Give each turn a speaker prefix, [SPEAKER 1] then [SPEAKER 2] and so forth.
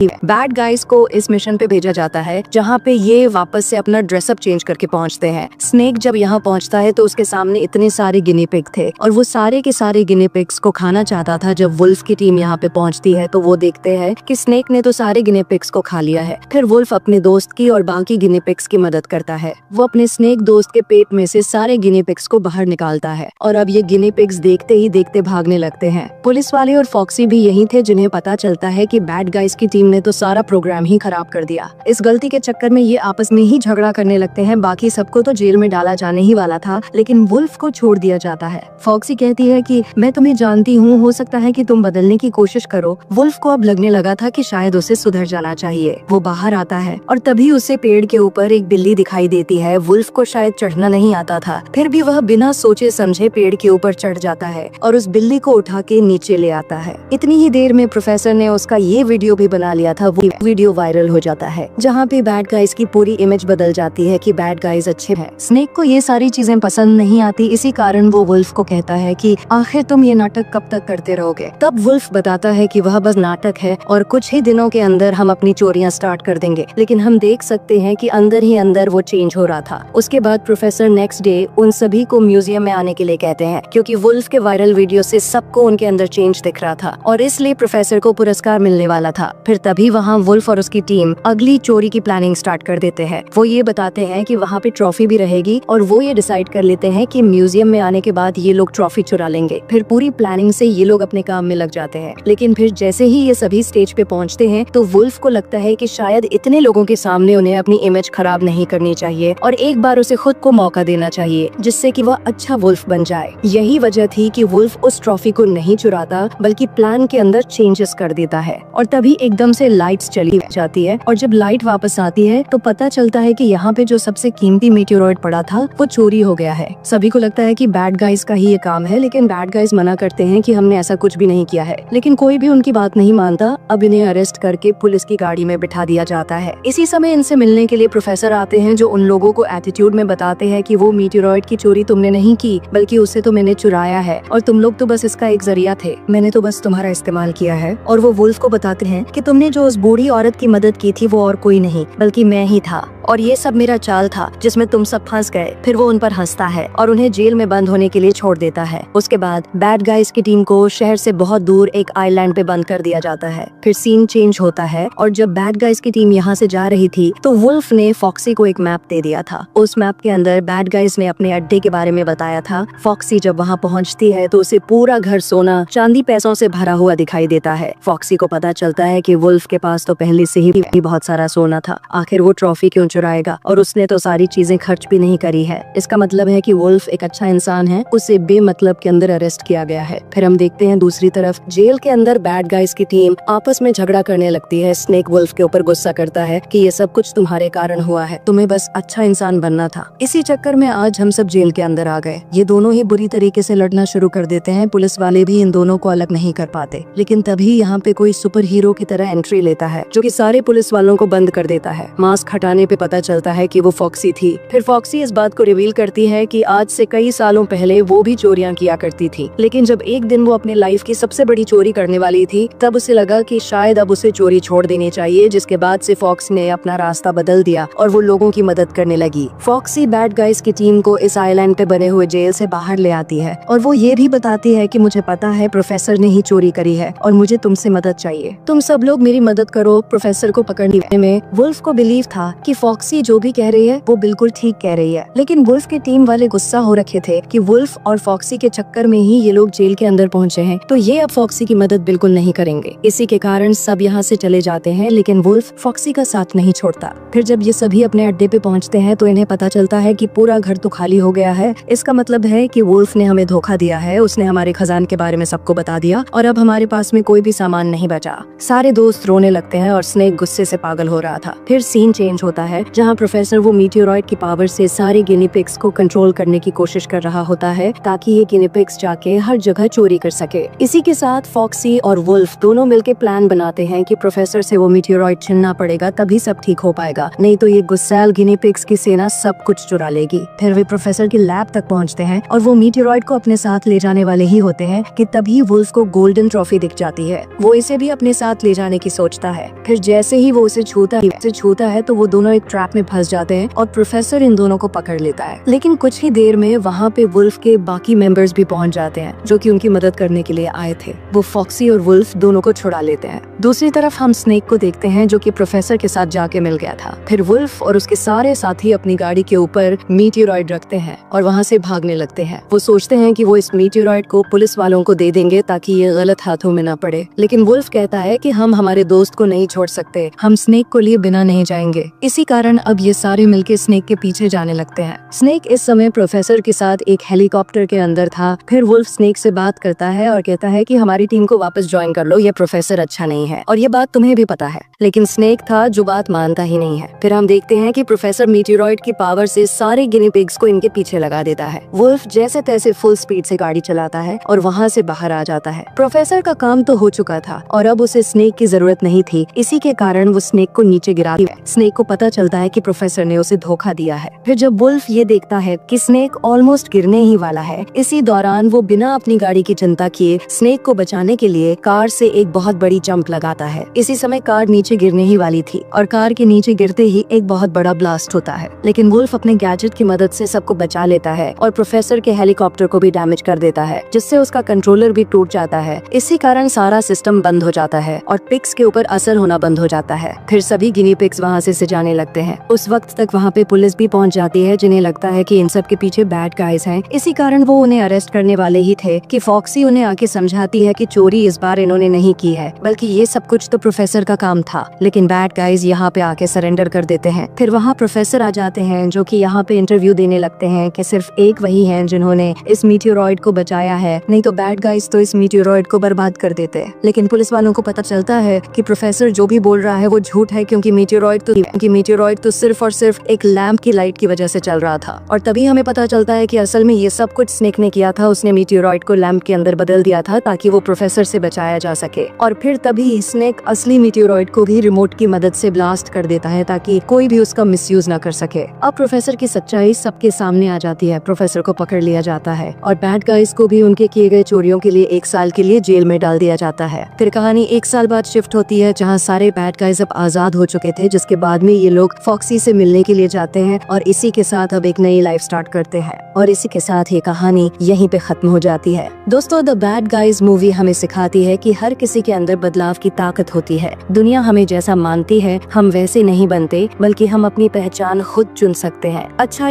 [SPEAKER 1] Bad guys को इस mission पे भेजा जाता है जहाँ पे ये वापस से अपना ड्रेसअप चेंज करके पहुँचते हैं। स्नेक जब यहाँ पहुँचता है तो उसके सामने इतने सारे गिनी पिग थे और वो सारे के सारे गिनी पिग्स को खाना चाहता था। जब वुल्फ की टीम यहाँ पे पहुँचती है तो वो देखते हैं कि स्नेक ने तो सारे गिनी पिग्स को खा लिया है। फिर वुल्फ अपने दोस्त की और बाकी गिनी पिग्स की मदद करता है। वो अपने स्नेक दोस्त के पेट में से सारे गिनी पिग्स को बाहर निकालता है और अब ये गिनी पिग्स देखते ही देखते भागने लगते हैं। पुलिस वाले और फॉक्सी भी यही थे जिन्हें पता चलता है कि बैड गाइज की टीम ने तो सारा प्रोग्राम ही खराब कर दिया। इस गलती के चक्कर में ये आपस में ही झगड़ा करने लगते हैं। बाकी सबको तो जेल में डाला जाने ही वाला था, लेकिन वुल्फ को छोड़ दिया जाता है। फॉक्सी कहती है कि मैं तुम्हें जानती हूँ, हो सकता है कि तुम बदलने की कोशिश करो। वुल्फ को अब लगने लगा था कि शायद उसे सुधर जाना चाहिए। वो बाहर आता है और तभी उसे पेड़ के ऊपर एक बिल्ली दिखाई देती है। वुल्फ को शायद चढ़ना नहीं आता था, फिर भी वह बिना सोचे समझे पेड़ के ऊपर चढ़ जाता है और उस बिल्ली को उठा के नीचे ले आता है। इतनी ही देर में प्रोफेसर ने उसका ये वीडियो भी बना लिया था। वो वीडियो वायरल हो जाता है जहाँ पे बैड गाइज की पूरी इमेज बदल जाती है कि बैड गाइज अच्छे हैं। स्नेक को ये सारी चीजें पसंद नहीं आती, इसी कारण वो वुल्फ को कहता है कि आखिर तुम ये नाटक कब तक करते रहोगे। तब वुल्फ बताता है कि वह बस नाटक है और कुछ ही दिनों के अंदर हम अपनी चोरियां स्टार्ट कर देंगे। लेकिन हम देख सकते हैं कि अंदर ही अंदर वो चेंज हो रहा था। उसके बाद प्रोफेसर नेक्स्ट डे उन सभी को म्यूजियम में आने के लिए कहते हैं, क्योंकि वुल्फ के वायरल वीडियो से सबको उनके अंदर चेंज दिख रहा था और इसलिए प्रोफेसर को पुरस्कार मिलने वाला था। फिर तभी वहाँ वुल्फ और उसकी टीम अगली चोरी की प्लानिंग स्टार्ट कर देते हैं। वो ये बताते हैं कि वहाँ पे ट्रॉफी भी रहेगी और वो ये डिसाइड कर लेते हैं कि म्यूजियम में आने के बाद ये लोग ट्रॉफी चुरा लेंगे। फिर पूरी प्लानिंग से ये लोग अपने काम में लग जाते हैं। लेकिन फिर जैसे ही ये सभी स्टेज पे पहुँचते हैं तो वुल्फ को लगता है कि शायद इतने लोगों के सामने उन्हें अपनी इमेज खराब नहीं करनी चाहिए और एक बार उसे खुद को मौका देना चाहिए जिससे कि वह अच्छा वुल्फ बन जाए। यही वजह थी कि वुल्फ उस ट्रॉफी को नहीं चुराता बल्कि प्लान के अंदर चेंजेस कर देता है। और तभी एकदम से लाइट्स चली जाती है और जब लाइट वापस आती है तो पता चलता है कि यहाँ पे जो सबसे कीमती मीटियोरॉइड पड़ा था वो चोरी हो गया है। सभी को लगता है कि बैड गाइज का ही ये काम है, लेकिन बैड गाइज मना करते हैं कि हमने ऐसा कुछ भी नहीं किया है। लेकिन कोई भी उनकी बात नहीं मानता। अब इन्हें अरेस्ट करके पुलिस की गाड़ी में बिठा दिया जाता है। इसी समय इनसे मिलने के लिए प्रोफेसर आते हैं जो उन लोगों को एटीट्यूड में बताते हैं कि वो मीटियोरॉइड की चोरी तुमने नहीं की बल्कि उसे तो मैंने चुराया है और तुम लोग तो बस इसका एक जरिया थे, मैंने तो बस तुम्हारा इस्तेमाल किया है। और वो वुल्फ को बताते हैं कि तुमने जो उस बूढ़ी औरत की मदद की थी वो और कोई नहीं बल्कि मैं ही था और ये सब मेरा चाल था जिसमें तुम सब फंस गए। फिर वो उन पर हंसता है और उन्हें जेल में बंद होने के लिए छोड़ देता है। उसके बाद बैड गाइज की टीम को शहर से बहुत दूर एक आइलैंड पे बंद कर दिया जाता है। फिर सीन चेंज होता है और जब बैड गाइज की टीम यहाँ से जा रही थी तो वुल्फ ने फॉक्सी को एक मैप दे दिया था। उस मैप के अंदर बैड गाइज ने अपने अड्डे के बारे में बताया था। फॉक्सी जब वहाँ पहुँचती है तो उसे पूरा घर सोना चांदी पैसों से भरा हुआ दिखाई देता है। फॉक्सी को पता चलता है कि वुल्फ के पास तो पहले से ही बहुत सारा सोना था, आखिर वो ट्रॉफी क्यों चुराएगा और उसने तो सारी चीजें खर्च भी नहीं करी है। इसका मतलब है कि वुल्फ एक अच्छा इंसान है, उसे बेमतलब के अंदर अरेस्ट किया गया है। फिर हम देखते हैं दूसरी तरफ जेल के अंदर बैड गाइज की टीम आपस में झगड़ा करने लगती है। स्नेक वुल्फ के ऊपर गुस्सा करता है कि ये सब कुछ तुम्हारे कारण हुआ है, तुम्हें बस अच्छा इंसान बनना था। इसी चक्कर में आज हम सब जेल के अंदर आ गए। ये दोनों ही बुरी तरीके से लड़ना शुरू कर देते हैं। पुलिस वाले भी इन दोनों को अलग नहीं कर पाते। लेकिन तभी यहाँ पे कोई सुपर हीरो की तरह एंट्री लेता है जो कि सारे पुलिस वालों को बंद कर देता है। मास्क हटाने पे पता चलता है कि वो फॉक्सी थी। फिर फॉक्सी इस बात को रिवील करती है कि आज से कई सालों पहले वो भी चोरियां किया करती थी, लेकिन जब एक दिन वो अपने लाइफ की सबसे बड़ी चोरी करने वाली थी तब उसे लगा कि शायद अब उसे चोरी छोड़ देनी चाहिए, जिसके बाद से फॉक्सी ने अपना रास्ता बदल दिया और वो लोगों की मदद करने लगी। फॉक्सी बैड गाइज की टीम को इस आइलैंड पे बने हुए जेल से बाहर ले आती है और वो ये भी बताती है कि मुझे पता है प्रोफेसर ने ही चोरी करी है और मुझे तुमसे मदद चाहिए, तुम सब लोग मेरी मदद करो प्रोफेसर को पकड़ने में। वुल्फ को बिलीव था कि फॉक्सी जो भी कह रही है वो बिल्कुल ठीक कह रही है, लेकिन वुल्फ की टीम वाले गुस्सा हो रखे थे कि वुल्फ और फॉक्सी के चक्कर में ही ये लोग जेल के अंदर पहुंचे हैं, तो ये अब फॉक्सी की मदद बिल्कुल नहीं करेंगे। इसी के कारण सब यहाँ से चले जाते हैं, लेकिन वुल्फ फॉक्सी का साथ नहीं छोड़ता। फिर जब ये सभी अपने अड्डे पे पहुँचते हैं तो इन्हें पता चलता है कि पूरा घर तो खाली हो गया है। इसका मतलब है कि वुल्फ ने हमें धोखा दिया है, उसने हमारे खजान के बारे में सबको बता दिया और अब हमारे पास में कोई भी सामान नहीं बचा। सारे दोस्त रोने लगते हैं और स्नेक गुस्से से पागल हो रहा था। फिर सीन चेंज होता है है जहाँ प्रोफेसर वो मीटियोरॉइड की पावर से सारे गिनी पिग्स को कंट्रोल करने की कोशिश कर रहा होता है ताकि ये गिनी पिग्स जाके हर जगह चोरी कर सके। इसी के साथ फॉक्सी और वुल्फ दोनों मिलके प्लान बनाते हैं कि प्रोफेसर से वो मीटियोरॉइड छीनना पड़ेगा, तभी सब ठीक हो पाएगा, नहीं तो ये गुस्सैल गिनी पिग्स की सेना सब कुछ चुरा लेगी। फिर वे प्रोफेसर की लैब तक पहुंचते हैं और वो मीटियोरॉइड को अपने साथ ले जाने वाले ही होते हैं कि तभी वुल्फ को गोल्डन ट्रॉफी दिख जाती है। वो इसे भी अपने साथ ले जाने की सोचता है। फिर जैसे ही वो उसे छूता है तो वो दोनों एक ट्रैप में फंस जाते हैं और प्रोफेसर इन दोनों को पकड़ लेता है। लेकिन कुछ ही देर में वहाँ पे वुल्फ के बाकी मेंबर्स भी पहुँच जाते हैं जो कि उनकी मदद करने के लिए आए थे। वो फॉक्सी और वुल्फ दोनों को छुड़ा लेते हैं। दूसरी तरफ हम स्नेक को देखते हैं जो कि प्रोफेसर के साथ जाके मिल गया था। फिर वुल्फ और उसके सारे साथी अपनी गाड़ी के ऊपर मीटियोरॉइड रखते हैं और वहाँ से भागने लगते हैं। वो सोचते हैं कि वो इस मीटियोरॉइड को पुलिस वालों को दे देंगे ताकि ये गलत हाथों में न पड़े, लेकिन वुल्फ कहता है कि हम हमारे दोस्त को नहीं छोड़ सकते, हम स्नेक को लिए बिना नहीं जाएंगे। इसी कारण अब ये सारे मिलके स्नेक के पीछे जाने लगते हैं। स्नेक इस समय प्रोफेसर के साथ एक हेलीकॉप्टर के अंदर था। फिर वुल्फ स्नेक से बात करता है और कहता है कि हमारी टीम को वापस ज्वाइन कर लो, ये प्रोफेसर अच्छा नहीं है और ये बात तुम्हें भी पता है। लेकिन स्नेक था जो बात मानता ही नहीं है। फिर हम देखते हैं कि प्रोफेसर मीटियोरॉइड की पावर से सारे गिनी पिग्स को इनके पीछे लगा देता है। वुल्फ जैसे तैसे फुल स्पीड से गाड़ी चलाता है और वहाँ से बाहर आ जाता है। प्रोफेसर का काम तो हो चुका था और अब उसे स्नेक की जरूरत नहीं थी। इसी के कारण वो स्नेक को नीचे गिराती है। स्नेक को पता चलता है कि प्रोफेसर ने उसे धोखा दिया है। फिर जब वुल्फ ये देखता है कि स्नेक ऑलमोस्ट गिरने ही वाला है, इसी दौरान वो बिना अपनी गाड़ी की चिंता किए स्नेक को बचाने के लिए कार से एक बहुत बड़ी जंप लगाता है। इसी समय कार नीचे गिरने ही वाली थी और कार के नीचे गिरते ही एक बहुत बड़ा ब्लास्ट होता है। लेकिन वुल्फ अपने गैजेट की मदद से सबको बचा लेता है और प्रोफेसर के हेलीकॉप्टर को भी डैमेज कर देता है, जिससे उसका कंट्रोलर भी टूट जाता है। इसी कारण सारा सिस्टम बंद हो जाता है और पिग्स के ऊपर असर होना बंद हो जाता है। फिर सभी गिनी पिग्स वहाँ से जाने लगते हैं। उस वक्त तक वहाँ पे पुलिस भी पहुँच जाती है, जिन्हें लगता है कि इन सब के पीछे बैड गाइज हैं। इसी कारण वो उन्हें अरेस्ट करने वाले ही थे कि फॉक्सी उन्हें आके समझाती है कि चोरी इस बार इन्होंने नहीं की है, बल्कि ये सब कुछ तो प्रोफेसर का काम था। लेकिन बैड गाइज यहाँ पे आके सरेंडर कर देते हैं। फिर वहाँ प्रोफेसर आ जाते हैं जो कि यहाँ पे इंटरव्यू देने लगते हैं कि सिर्फ एक वही है जिन्होंने इस मीटियोरॉइड को बचाया है, नहीं तो बैड गाइज तो इस मीटियोरॉइड को बर्बाद कर देते। लेकिन पुलिस वालों को पता चलता है कि प्रोफेसर जो भी बोल रहा है वो झूठ है, क्योंकि मीटियोरॉइड तो सिर्फ और सिर्फ एक लैंप की लाइट की वजह से चल रहा था। और तभी हमें पता चलता है कि असल में ये सब कुछ स्नेक ने किया था। उसने मीटियोरॉइड को लैंप के अंदर बदल दिया था ताकि वो प्रोफेसर से बचाया जा सके। और फिर तभी स्नेक असली मीटियोरॉइड को भी रिमोट की मदद से ब्लास्ट कर देता है ताकि कोई भी उसका मिसयूज ना कर सके। अब प्रोफेसर की सच्चाई सबके सामने आ जाती है। प्रोफेसर को पकड़ लिया जाता है और बैड गाइज को भी उनके किए गए चोरियों के लिए 1 साल के लिए जेल में डाल दिया जाता है। फिर कहानी 1 साल बाद शिफ्ट होती है जहाँ सारे बैड गाइज अब आजाद हो चुके थे, जिसके बाद में ये लोग फॉक्सी से मिलने के लिए जाते हैं और इसी के साथ अब एक नई लाइफ स्टार्ट करते हैं। और इसी के साथ ये कहानी यहीं पे खत्म हो जाती है। दोस्तों, द बैड गाइज मूवी हमें सिखाती है कि हर किसी के अंदर बदलाव की ताकत होती है। दुनिया हमें जैसा मानती है हम वैसे नहीं बनते, बल्कि हम अपनी पहचान खुद चुन सकते हैं। अच्छा